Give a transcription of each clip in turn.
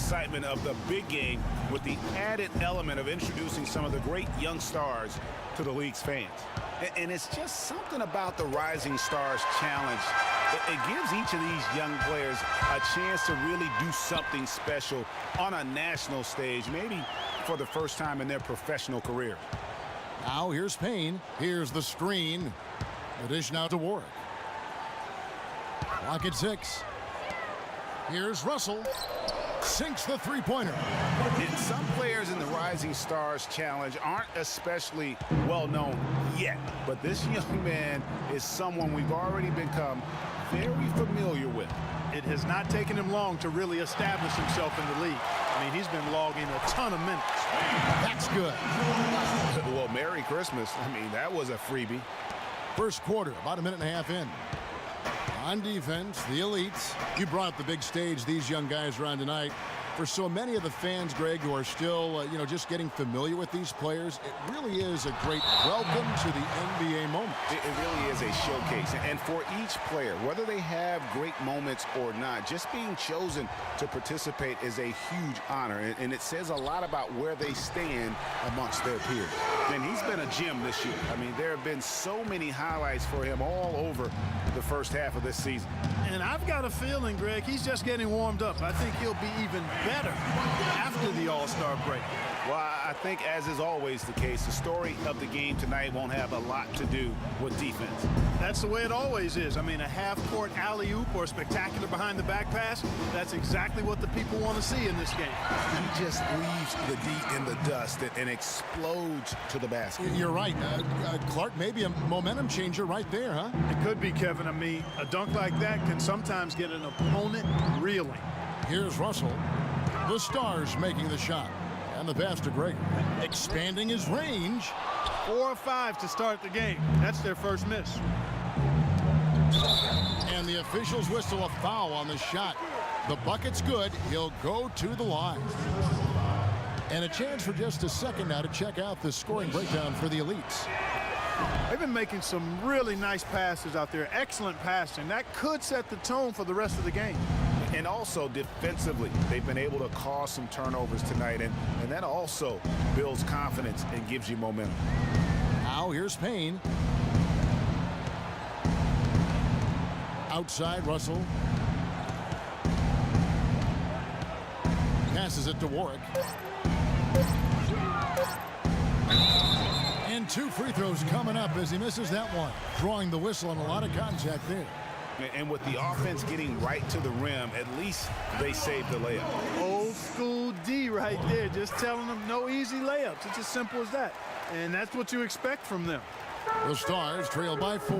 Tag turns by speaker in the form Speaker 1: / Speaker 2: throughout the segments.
Speaker 1: excitement of the big game with the added element of introducing some of the great young stars to the league's fans. And it's just something about the Rising Stars Challenge. It gives each of these young players a chance to really do something special on a national stage, maybe for the first time in their professional career.
Speaker 2: Now here's Payne. Here's the screen. The dish now to Warwick. Clock at 6. Here's Russell. Sinks the three-pointer.
Speaker 1: And some players in the Rising Stars Challenge aren't especially well known yet, but this young man is someone we've already become very familiar with.
Speaker 3: It has not taken him long to really establish himself in the league. I mean, he's been logging a ton of minutes.
Speaker 2: That's good.
Speaker 1: Well, Merry Christmas. I mean, that was a freebie.
Speaker 2: First quarter, about a minute and a half in. On defense, the elites. You brought up the big stage these young guys are on tonight. For so many of the fans, Greg, who are still, just getting familiar with these players, it really is a great welcome to the NBA moment.
Speaker 1: It really is a showcase. And for each player, whether they have great moments or not, just being chosen to participate is a huge honor. And it says a lot about where they stand amongst their peers. And he's been a gem this year. I mean, there have been so many highlights for him all over the first half of this season.
Speaker 3: And I've got a feeling, Greg, he's just getting warmed up. I think he'll be even better after the All-Star break.
Speaker 1: Well, I think, as is always the case, the story of the game tonight won't have a lot to do with defense.
Speaker 3: That's the way it always is. I mean, a half-court alley-oop or spectacular behind-the-back pass, that's exactly what the people want to see in this game.
Speaker 1: He just leaves the D in the dust and explodes to the basket.
Speaker 2: You're right. Clark, maybe a momentum changer right there, huh?
Speaker 3: It could be, Kevin. I mean, a dunk like that can sometimes get an opponent reeling.
Speaker 2: Here's Russell. The Stars making the shot. And the pass to Greg. Expanding his range.
Speaker 3: 4 of 5 to start the game. That's their first miss.
Speaker 2: And the officials whistle a foul on the shot. The bucket's good. He'll go to the line. And a chance for just a second now to check out the scoring breakdown for the elites.
Speaker 3: They've been making some really nice passes out there. Excellent passing. That could set the tone for the rest of the game.
Speaker 1: And also defensively, they've been able to cause some turnovers tonight, and that also builds confidence and gives you momentum.
Speaker 2: Now here's Payne. Outside, Russell. Passes it to Warwick. And 2 free throws coming up as he misses that one. Drawing the whistle and a lot of contact there.
Speaker 1: And with the offense getting right to the rim, at least they saved the layup.
Speaker 3: Old school D right there, just telling them no easy layups. It's as simple as that. And that's what you expect from them.
Speaker 2: The Stars trail by 4.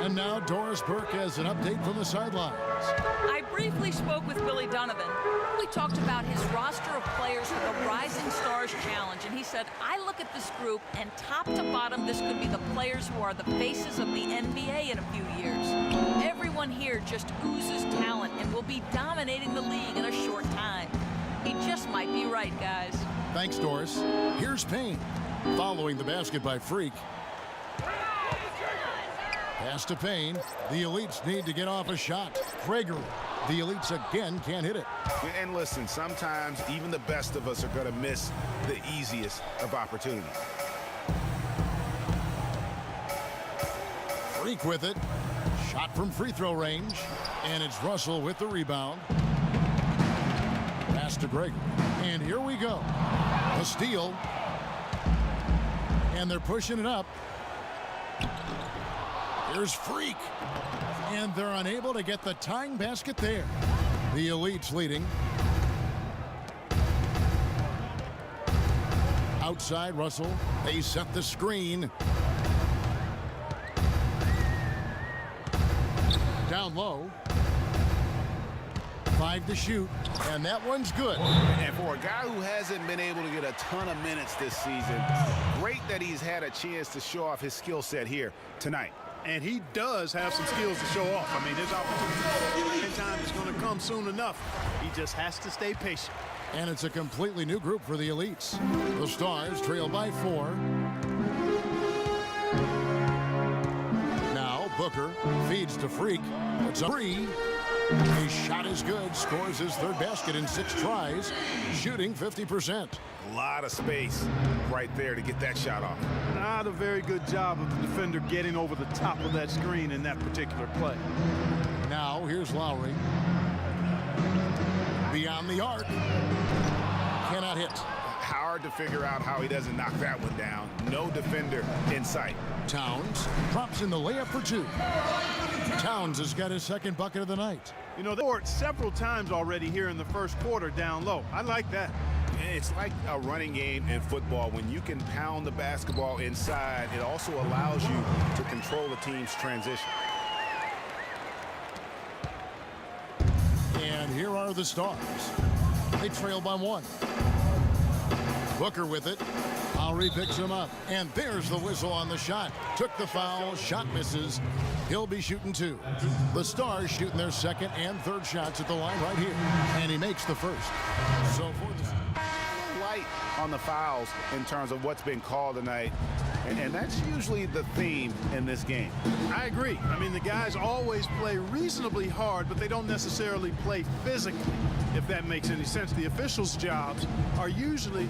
Speaker 2: And now Doris Burke has an update from the sidelines.
Speaker 4: I briefly spoke with Billy Donovan. We talked about his roster of players for the Rising Stars Challenge, and he said, I look at this group, and top to bottom, this could be the players who are the faces of the NBA in a few years. Everyone here just oozes talent and will be dominating the league in a short time. He just might be right, guys.
Speaker 2: Thanks, Doris. Here's Payne. Following the basket by Freak. Pass to Payne. The elites need to get off a shot. Prager. The elites again can't hit it.
Speaker 1: And listen, sometimes even the best of us are going to miss the easiest of opportunities.
Speaker 2: Freak with it. Shot from free throw range. And it's Russell with the rebound. Pass to Greg. And here we go. A steal. And they're pushing it up. Here's Freak. And they're unable to get the tying basket there. The elites leading. Outside, Russell. They set the screen. Down low. 5 to shoot. And that one's good.
Speaker 1: And for a guy who hasn't been able to get a ton of minutes this season, great that he's had a chance to show off his skill set here tonight.
Speaker 3: And he does have some skills to show off. I mean, his opportunity anytime is going to come soon enough. He just has to stay patient.
Speaker 2: And it's a completely new group for the elites. The Stars trail by 4. Now Booker feeds to Freak. It's a 3. His shot is good. Scores his third basket in 6 tries. Shooting 50%.
Speaker 1: A lot of space right there to get that shot off.
Speaker 3: Not a very good job of the defender getting over the top of that screen in that particular play.
Speaker 2: Now here's Lowry. Beyond the arc. Cannot hit.
Speaker 1: Hard to figure out how he doesn't knock that one down. No defender in sight.
Speaker 2: Towns drops in the layup for 2. Towns has got his second bucket of the night.
Speaker 3: You know, they scored several times already here in the first quarter down low. I like that.
Speaker 1: It's like a running game in football. When you can pound the basketball inside, it also allows you to control the team's transition.
Speaker 2: And here are the Stars. They trail by 1. Booker with it. Lowry picks him up. And there's the whistle on the shot. Took the foul. Shot misses. He'll be shooting 2. The Stars shooting their second and third shots at the line right here. And he makes the first. So for the
Speaker 1: Light on the fouls in terms of what's been called tonight. And that's usually the theme in this game.
Speaker 3: I agree. I mean, the guys always play reasonably hard, but they don't necessarily play physically, if that makes any sense. The officials' jobs are usually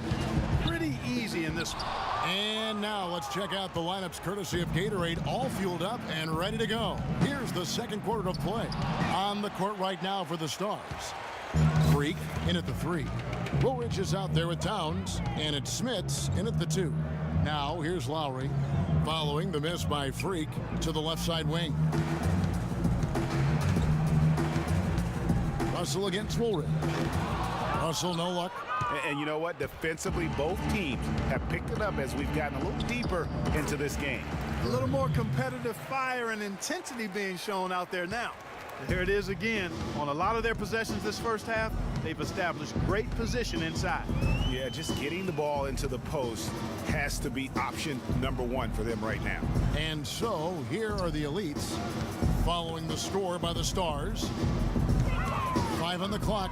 Speaker 3: pretty easy in this one.
Speaker 2: And now let's check out the lineups courtesy of Gatorade, all fueled up and ready to go. Here's the second quarter of play. On the court right now for the Stars. Freak in at the 3. Woolridge is out there with Towns, and it's Smits in at the 2. Now here's Lowry, following the miss by Freak to the left side wing. Russell against Woolridge. Russell, no luck.
Speaker 1: And you know what? Defensively, both teams have picked it up as we've gotten a little deeper into this game.
Speaker 3: A little more competitive fire and intensity being shown out there now. Here it is again. On a lot of their possessions this first half, they've established great position inside.
Speaker 1: Yeah, just getting the ball into the post has to be option number 1 for them right now.
Speaker 2: And so here are the Elites following the score by the Stars. 5 on the clock.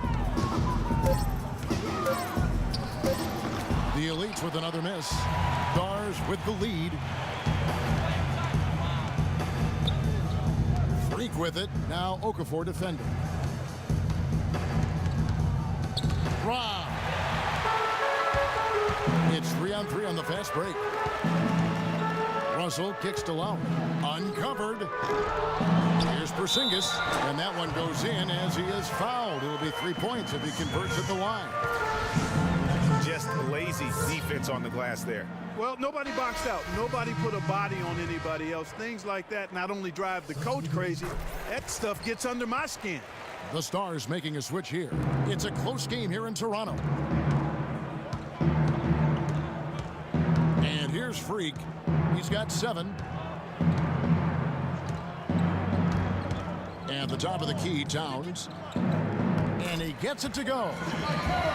Speaker 2: The Elites with another miss. Stars with the lead. Freak with it. Now Okafor defending. Rob. It's 3-on-3 on the fast break. Russell kicks to Lowry. Uncovered. Here's Porzingis. And that one goes in as he is fouled. It'll be 3 points if he converts at the line.
Speaker 1: Just lazy defense on the glass there.
Speaker 3: Well, nobody boxed out. Nobody put a body on anybody else. Things like that not only drive the coach crazy, that stuff gets under my skin.
Speaker 2: The Stars making a switch here. It's a close game here in Toronto. And here's Freak. He's got 7. And the top of the key, Towns. And he gets it to go.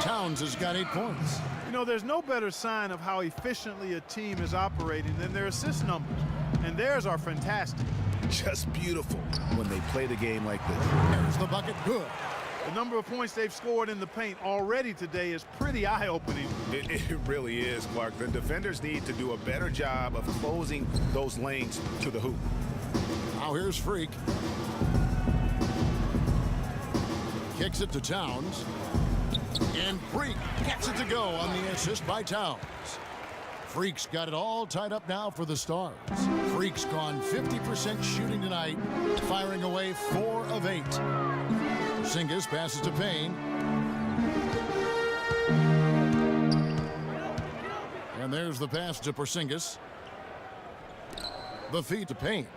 Speaker 2: Towns has got 8 points.
Speaker 3: You know, there's no better sign of how efficiently a team is operating than their assist numbers. And theirs are fantastic.
Speaker 1: Just beautiful when they play the game like this.
Speaker 2: There's the bucket. Good.
Speaker 3: The number of points they've scored in the paint already today is pretty eye-opening.
Speaker 1: It really is, Clark. The defenders need to do a better job of closing those lanes to the hoop.
Speaker 2: Now here's Freak. Kicks it to Towns. And Freak gets it to go on the assist by Towns. Freak's got it all tied up now for the Stars. Freak's gone 50% shooting tonight, firing away 4 of 8. Porzingis passes to Payne. And there's the pass to Porzingis. The feed to Payne.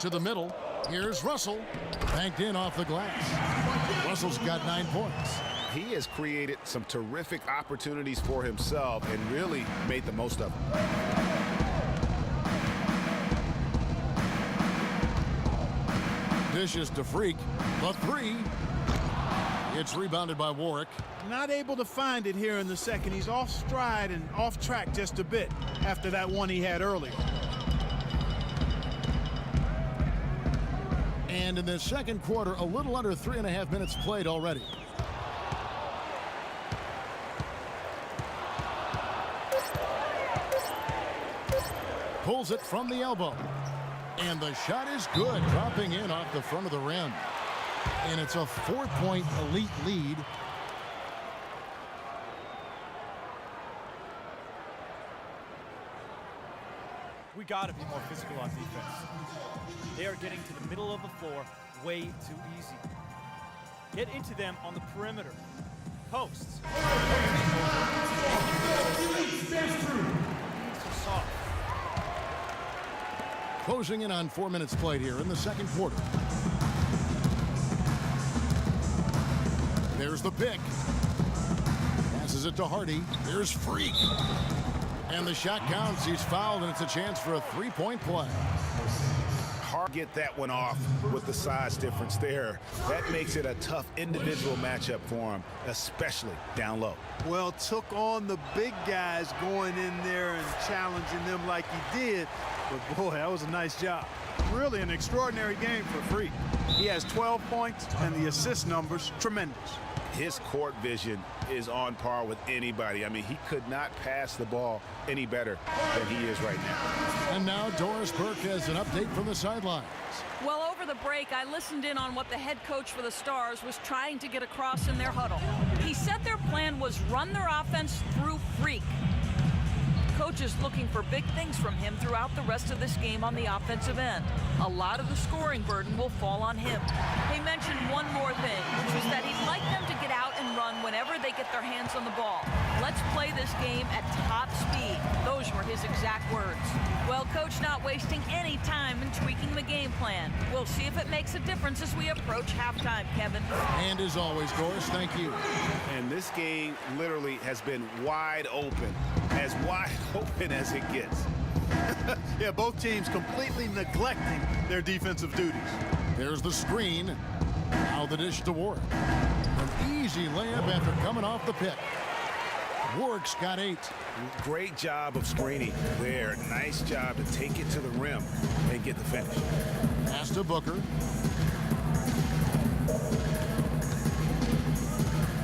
Speaker 2: To the middle. Here's Russell. Banked in off the glass. Russell's got 9 points.
Speaker 1: He has created some terrific opportunities for himself and really made the most of them.
Speaker 2: Dishes to Freak. The 3. It's rebounded by Warwick.
Speaker 3: Not able to find it here in the second. He's off stride and off track just a bit after that one he had earlier.
Speaker 2: And in the second quarter, a little under 3.5 minutes played already. Pulls it from the elbow. And the shot is good, dropping in off the front of the rim. And it's a 4-point elite lead.
Speaker 5: We got to be more physical on defense. They are getting to the middle of the floor way too easy. Get into them on the perimeter. Posts. Soft.
Speaker 2: Closing in on 4 minutes played here in the second quarter. There's the pick. Passes it to Hardy. There's Freak. And the shot counts. He's fouled, and it's a chance for a three-point play.
Speaker 1: Hard to get that one off with the size difference there. That makes it a tough individual matchup for him, especially down low.
Speaker 3: Well, took on the big guys going in there and challenging them like he did. But, boy, that was a nice job. Really an extraordinary game for Freak. He has 12 points, and the assist numbers, tremendous.
Speaker 1: His court vision is on par with anybody. I mean, he could not pass the ball any better than he is right now.
Speaker 2: And now Doris Burke has an update from the sidelines.
Speaker 4: Well, over the break, I listened in on what the head coach for the Stars was trying to get across in their huddle. He said their plan was run their offense through Freak. Coach is looking for big things from him throughout the rest of this game on the offensive end. A lot of the scoring burden will fall on him. He mentioned one more thing, which was that he'd like them to get out and run whenever they get their hands on the ball. Let's play this game at top speed. Those were his exact words. Well, Coach not wasting any time in tweaking the game plan. We'll see if it makes a difference as we approach halftime, Kevin.
Speaker 2: And as always, Doris, thank you.
Speaker 1: And this game literally has been wide open as it gets.
Speaker 3: Yeah, both teams completely neglecting their defensive duties.
Speaker 2: There's the screen. Now the dish to Warwick. An easy layup after coming off the pick. Warwick's got 8.
Speaker 1: Great job of screening there. Nice job to take it to the rim and get the finish.
Speaker 2: Pass to Booker.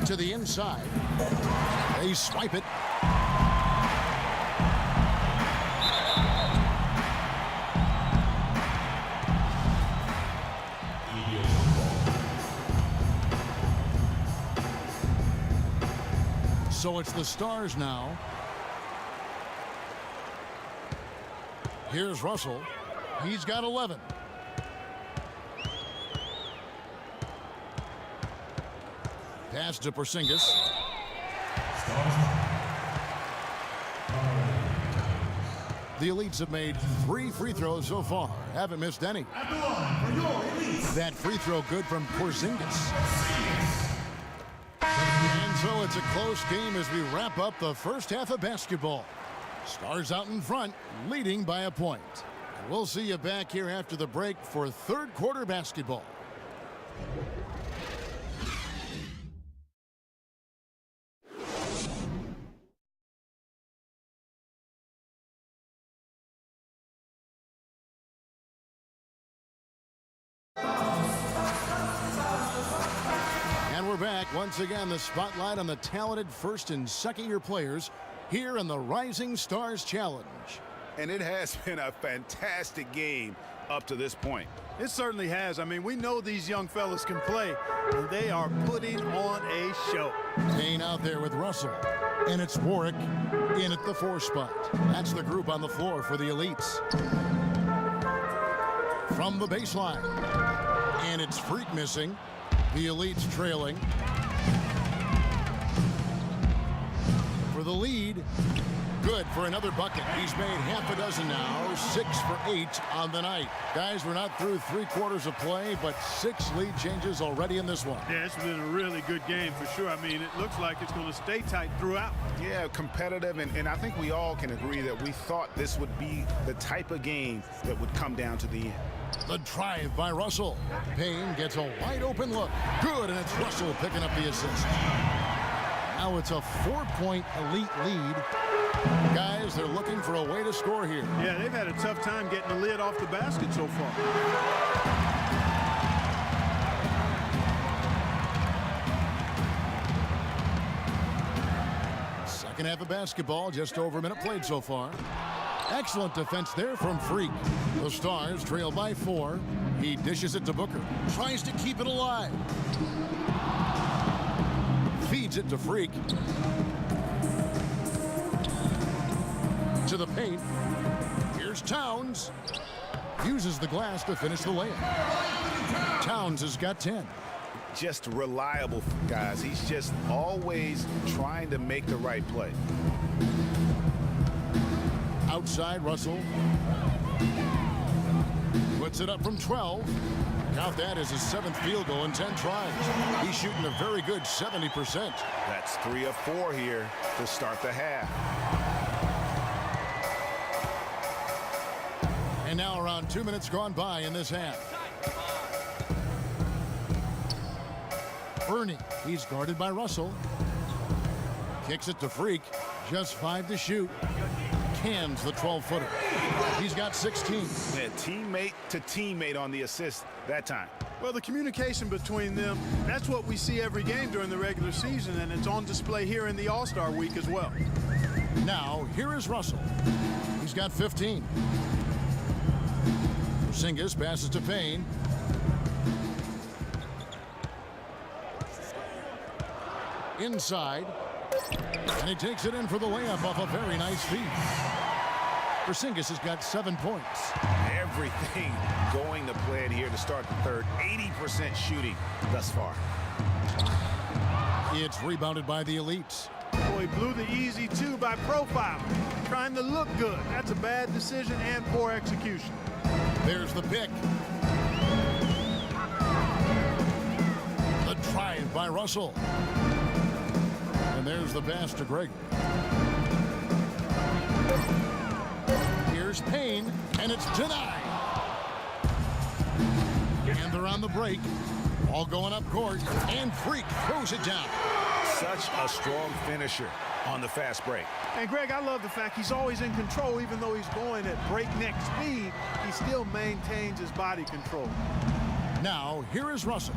Speaker 2: To the inside. They swipe it. So it's the Stars now. Here's Russell. He's got 11. Pass to Porzingis. The Elites have made 3 free throws so far. Haven't missed any. That free throw good from Porzingis. And so it's a close game as we wrap up the first half of basketball. Stars out in front, leading by a point. We'll see you back here after the break for third quarter basketball. We're back. Once again, the spotlight on the talented first and second year players here in the Rising Stars Challenge.
Speaker 1: And it has been a fantastic game up to this point.
Speaker 3: It certainly has. I mean, we know these young fellas can play, and they are putting on a show.
Speaker 2: Payne out there with Russell, and it's Warwick in at the 4 spot. That's the group on the floor for the Elites. From the baseline, and it's Freak missing. The Elites trailing. For the lead, good for another bucket. He's made half a dozen now, 6 for 8 on the night. Guys, we're not through 3 quarters of play, but 6 lead changes already in this one.
Speaker 3: Yeah, it's been a really good game for sure. I mean, it looks like it's going to stay tight throughout.
Speaker 1: Yeah, competitive, and I think we all can agree that we thought this would be the type of game that would come down to the end.
Speaker 2: The drive by Russell. Payne gets a wide open look. Good, and it's Russell picking up the assist. Now it's a 4-point elite lead. Guys, they're looking for a way to score here.
Speaker 3: Yeah, they've had a tough time getting the lid off the basket so far.
Speaker 2: Second half of basketball, just over a minute played so far. Excellent defense there from Freak. The Stars trail by 4. He dishes it to Booker. Tries to keep it alive. Feeds it to Freak. To the paint. Here's Towns. Uses the glass to finish the layup. Towns has got 10.
Speaker 1: Just reliable, guys. He's just always trying to make the right play.
Speaker 2: Outside, Russell. Puts it up from 12. Count that as his 7th field goal in 10 tries. He's shooting a very good 70%.
Speaker 1: That's 3 of 4 here to start the half.
Speaker 2: And now around 2 minutes gone by in this half. Bernie, he's guarded by Russell. Kicks it to Freak. Just 5 to shoot. Cans the 12-footer. He's got 16.
Speaker 1: Yeah, teammate to teammate on the assist that time.
Speaker 3: Well, the communication between them, that's what we see every game during the regular season, and it's on display here in the All-Star week as well.
Speaker 2: Now, here is Russell. He's got 15. Porzingis passes to Payne. Inside. And he takes it in for the layup off a very nice feed. Porzingis has got 7 points.
Speaker 1: Everything going to plan here to start the third. 80% shooting thus far.
Speaker 2: It's rebounded by the Elites.
Speaker 3: Boy, blew the easy 2 by profile. Trying to look good. That's a bad decision and poor execution.
Speaker 2: There's the pick. The drive by Russell. And there's the pass to Greg. Here's Payne, and it's denied. And they're on the break. All going up court, and Freak throws it down.
Speaker 1: Such a strong finisher on the fast break.
Speaker 3: And Greg, I love the fact he's always in control. Even though he's going at breakneck speed, he still maintains his body control.
Speaker 2: Now, here is Russell.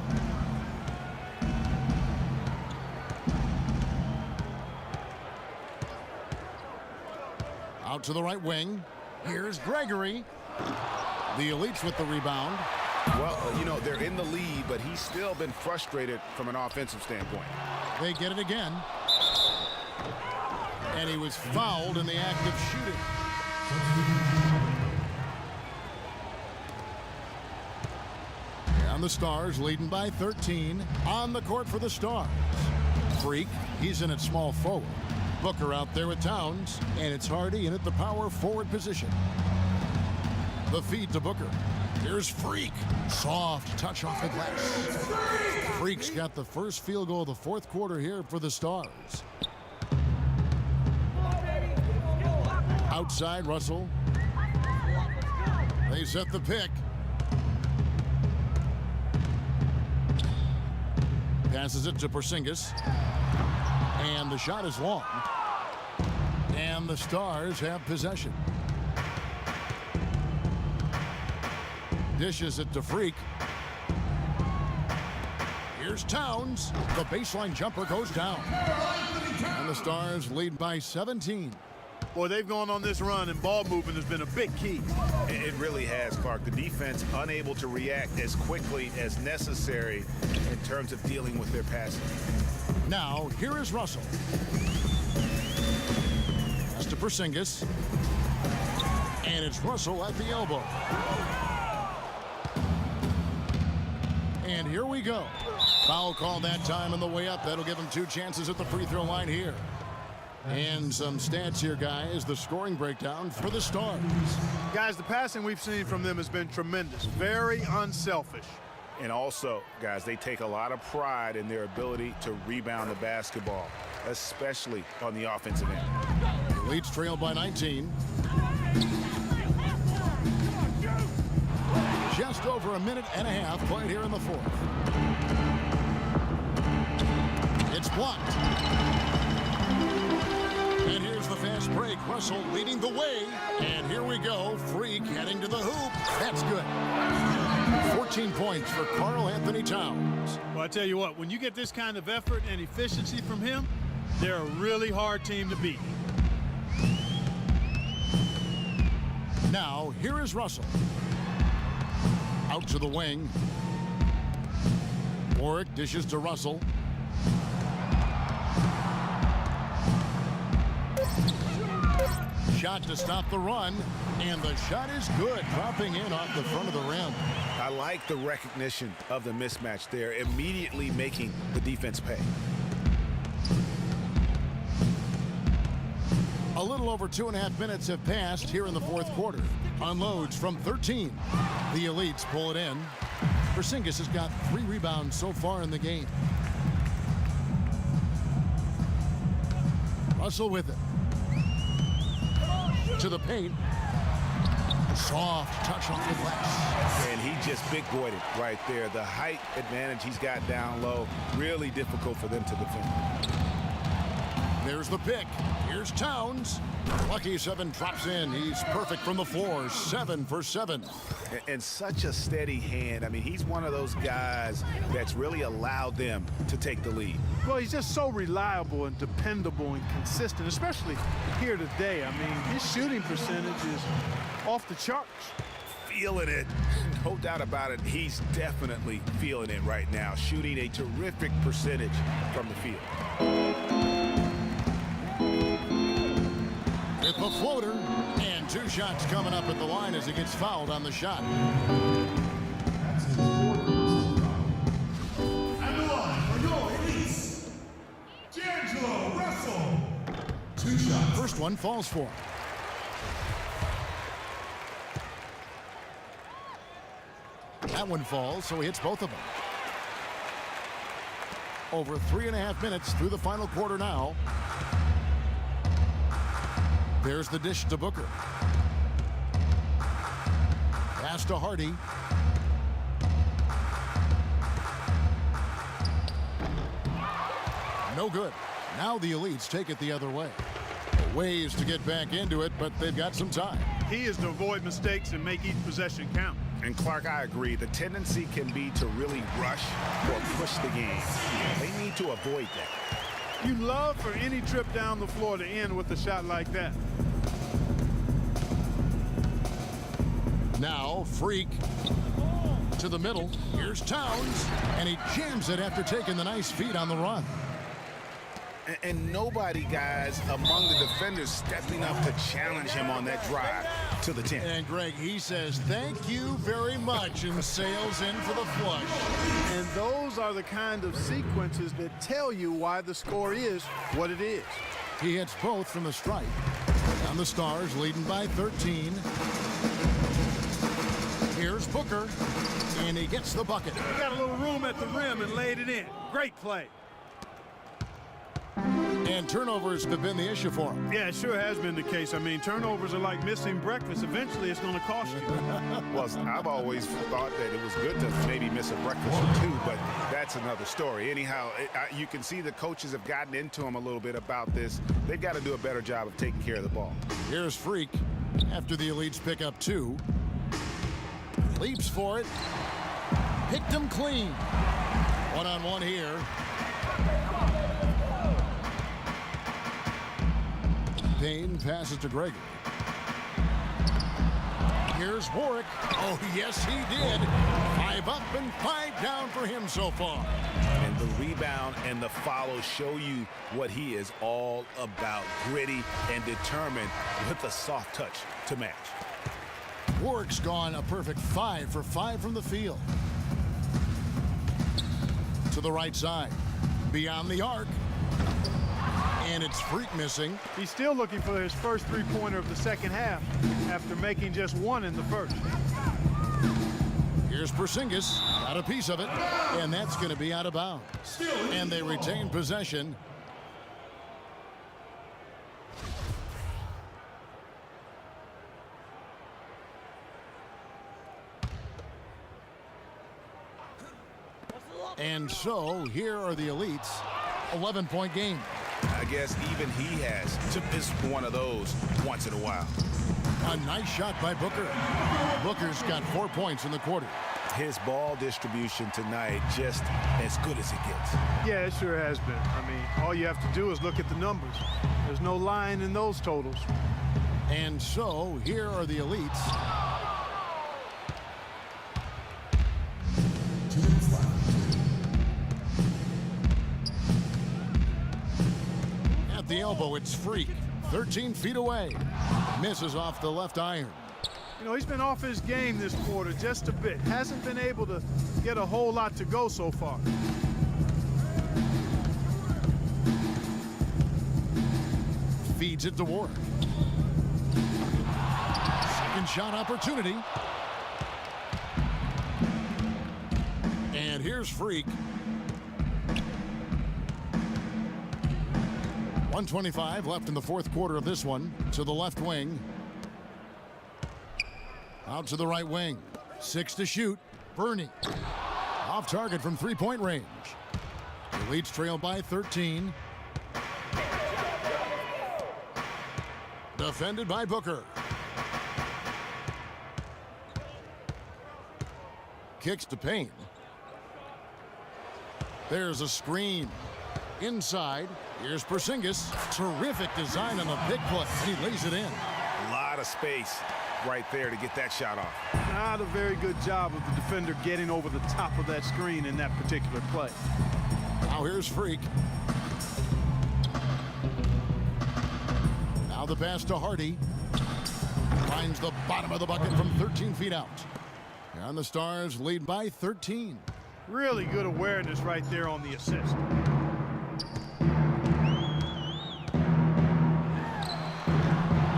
Speaker 2: Out to the right wing. Here's Gregory. The Elites with the rebound.
Speaker 1: Well, you know, they're in the lead, but he's still been frustrated from an offensive standpoint.
Speaker 2: They get it again. And he was fouled in the act of shooting. And the Stars leading by 13 on the court for the Stars. Freak, he's in at small forward. Booker out there with Towns, and it's Hardy in at the power forward position. The feed to Booker. Here's Freak. Soft touch off the glass. Freak's got the first field goal of the 4th quarter here for the Stars. Outside, Russell. They set the pick. Passes it to Porzingis. And the shot is long. And the Stars have possession. Dishes it to Freak. Here's Towns. The baseline jumper goes down. And the Stars lead by 17.
Speaker 3: Boy, they've gone on this run, and ball movement has been a big key.
Speaker 1: It really has, Clark. The defense unable to react as quickly as necessary in terms of dealing with their passing.
Speaker 2: Now, here is Russell. Pass to Porzingis. And it's Russell at the elbow. And here we go. Foul call that time on the way up. That'll give him 2 chances at the free throw line here. And some stats here, guys. The scoring breakdown for the Stars.
Speaker 3: Guys, the passing we've seen from them has been tremendous. Very unselfish.
Speaker 1: And also, guys, they take a lot of pride in their ability to rebound the basketball, especially on the offensive end.
Speaker 2: Leeds trailed by 19. Just over a minute and a half played here in the 4th. It's blocked. And here's the fast break. Russell leading the way. And here we go. Freak heading to the hoop. That's good. 14 points for Karl Anthony Towns.
Speaker 3: Well, I tell you what, when you get this kind of effort and efficiency from him, they're a really hard team to beat.
Speaker 2: Now, here is Russell. Out to the wing. Warwick dishes to Russell. Shot to stop the run, and the shot is good, dropping in off the front of the rim.
Speaker 1: I like the recognition of the mismatch there, immediately making the defense pay.
Speaker 2: A little over 2.5 minutes have passed here in the fourth quarter. Unloads from 13. The Elites pull it in. Porzingis has got 3 rebounds so far in the game. Russell with it. To the paint. Soft touch off the glass.
Speaker 1: And he just big-boyed it right there. The height advantage he's got down low, really difficult for them to defend.
Speaker 2: There's the pick. Here's Towns. Lucky 7 drops in. He's perfect from the floor. 7 for 7.
Speaker 1: And such a steady hand. I mean, he's one of those guys that's really allowed them to take the lead.
Speaker 3: Well, he's just so reliable and dependable and consistent, especially here today. I mean, his shooting percentage is off the charts.
Speaker 1: Feeling it. No doubt about it. He's definitely feeling it right now. Shooting a terrific percentage from the field.
Speaker 2: With the floater, and 2 shots coming up at the line as he gets fouled on the shot.
Speaker 6: And the line for your Elites, D'Angelo Russell. 2 shots.
Speaker 2: First one falls for him. That one falls, so he hits both of them. Over 3.5 minutes through the final quarter now. There's the dish to Booker. Pass to Hardy. No good. Now the Elites take it the other way. Ways to get back into it, but they've got some time.
Speaker 3: He is to avoid mistakes and make each possession count.
Speaker 1: And Clark, I agree. The tendency can be to really rush or push the game. They need to avoid that.
Speaker 3: You love for any trip down the floor to end with a shot like that.
Speaker 2: Now, Freak to the middle. Here's Towns, and he jams it after taking the nice feed on the run.
Speaker 1: And nobody, guys, among the defenders stepping up to challenge him on that drive to the 10.
Speaker 2: And Greg, he says, thank you very much, and sails in for the flush.
Speaker 3: And those are the kind of sequences that tell you why the score is what it is.
Speaker 2: He hits both from the stripe. And the Stars leading by 13. Here's Booker, and he gets the bucket.
Speaker 3: He got a little room at the rim and laid it in. Great play.
Speaker 2: And turnovers have been the issue for him.
Speaker 3: Yeah, it sure has been the case. I mean, turnovers are like missing breakfast. Eventually, it's going to cost you.
Speaker 1: Well, I've always thought that it was good to maybe miss a breakfast or two, but that's another story. Anyhow, you can see the coaches have gotten into him a little bit about this. They've got to do a better job of taking care of the ball.
Speaker 2: Here's Freak after the Elites pick up 2. Leaps for it. Picked him clean. One-on-one here. Payne passes to Gregory. Here's Warwick. Oh, yes, he did. 5 up and 5 down for him so far.
Speaker 1: And the rebound and the follow show you what he is all about. Gritty and determined with a soft touch to match.
Speaker 2: Warwick's gone a perfect 5 for 5 from the field. To the right side. Beyond the arc. And it's Freak missing.
Speaker 3: He's still looking for his first three-pointer of the second half after making just 1 in the first.
Speaker 2: Here's Porzingis, got a piece of it, and that's going to be out of bounds. And they retain possession. And so here are the Elites, 11-point game.
Speaker 1: I guess even he has to miss one of those once in a while.
Speaker 2: A nice shot by Booker. Booker's got 4 points in the quarter.
Speaker 1: His ball distribution tonight just as good as it gets.
Speaker 3: Yeah, it sure has been. I mean, all you have to do is look at the numbers. There's no line in those totals.
Speaker 2: And so here are the elites.
Speaker 6: 2 minutes left.
Speaker 2: At the elbow, it's Freak. 13 feet away. Misses off the left iron.
Speaker 3: You know, he's been off his game this quarter just a bit. Hasn't been able to get a whole lot to go so far.
Speaker 2: Feeds it to Ward. Second shot opportunity. And here's Freak. 1:25 left in the fourth quarter of this one. To the left wing. Out to the right wing. 6 to shoot. Bernie. Off target from three-point range. The Elites trail by 13. Defended by Booker. Kicks to Payne. There's a screen. Inside. Here's Porzingis. Terrific design on the big play. He lays it in.
Speaker 1: A lot of space right there to get that shot off.
Speaker 3: Not a very good job of the defender getting over the top of that screen in that particular play.
Speaker 2: Now here's Freak. Now the pass to Hardy. Finds the bottom of the bucket from 13 feet out. And the Stars lead by 13.
Speaker 3: Really good awareness right there on the assist.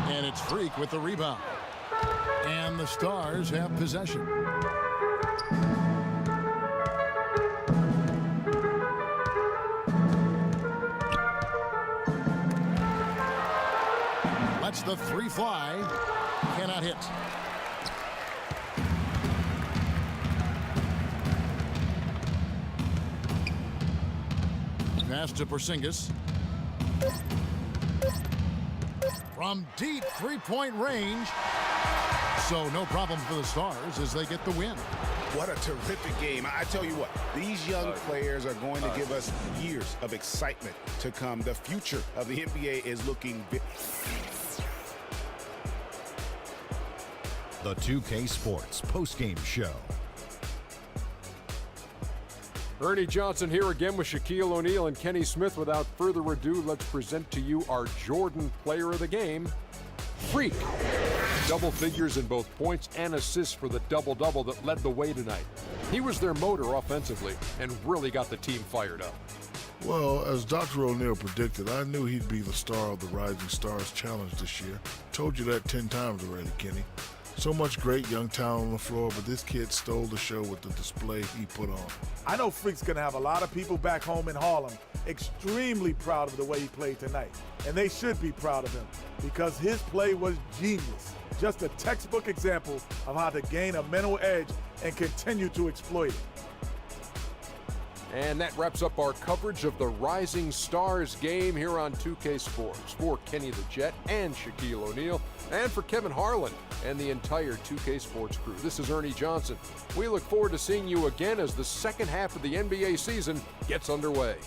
Speaker 2: And it's Freak with the rebound. And the Stars have possession. Lets the three fly. Cannot hit. Pass to Porzingis. From deep three-point range. So no problem for the Stars as they get the win.
Speaker 1: What a terrific game. I tell you what, these young players are going to give us years of excitement to come. The future of the NBA is looking big.
Speaker 7: The 2K Sports postgame show.
Speaker 8: Ernie Johnson here again with Shaquille O'Neal and Kenny Smith. Without further ado, let's present to you our Jordan player of the game, Freak. Double figures in both points and assists for the double-double that led the way tonight. He was their motor offensively and really got the team fired up.
Speaker 9: Well, as Dr. O'Neal predicted, I knew he'd be the star of the Rising Stars Challenge this year. Told you that 10 times already, Kenny. So much great young talent on the floor, but this kid stole the show with the display he put on.
Speaker 10: I know Freak's going to have a lot of people back home in Harlem extremely proud of the way he played tonight. And they should be proud of him because his play was genius. Just a textbook example of how to gain a mental edge and continue to exploit it.
Speaker 8: And that wraps up our coverage of the Rising Stars game here on 2K Sports. For Kenny the Jet and Shaquille O'Neal, and for Kevin Harlan and the entire 2K Sports crew, this is Ernie Johnson. We look forward to seeing you again as the second half of the NBA season gets underway.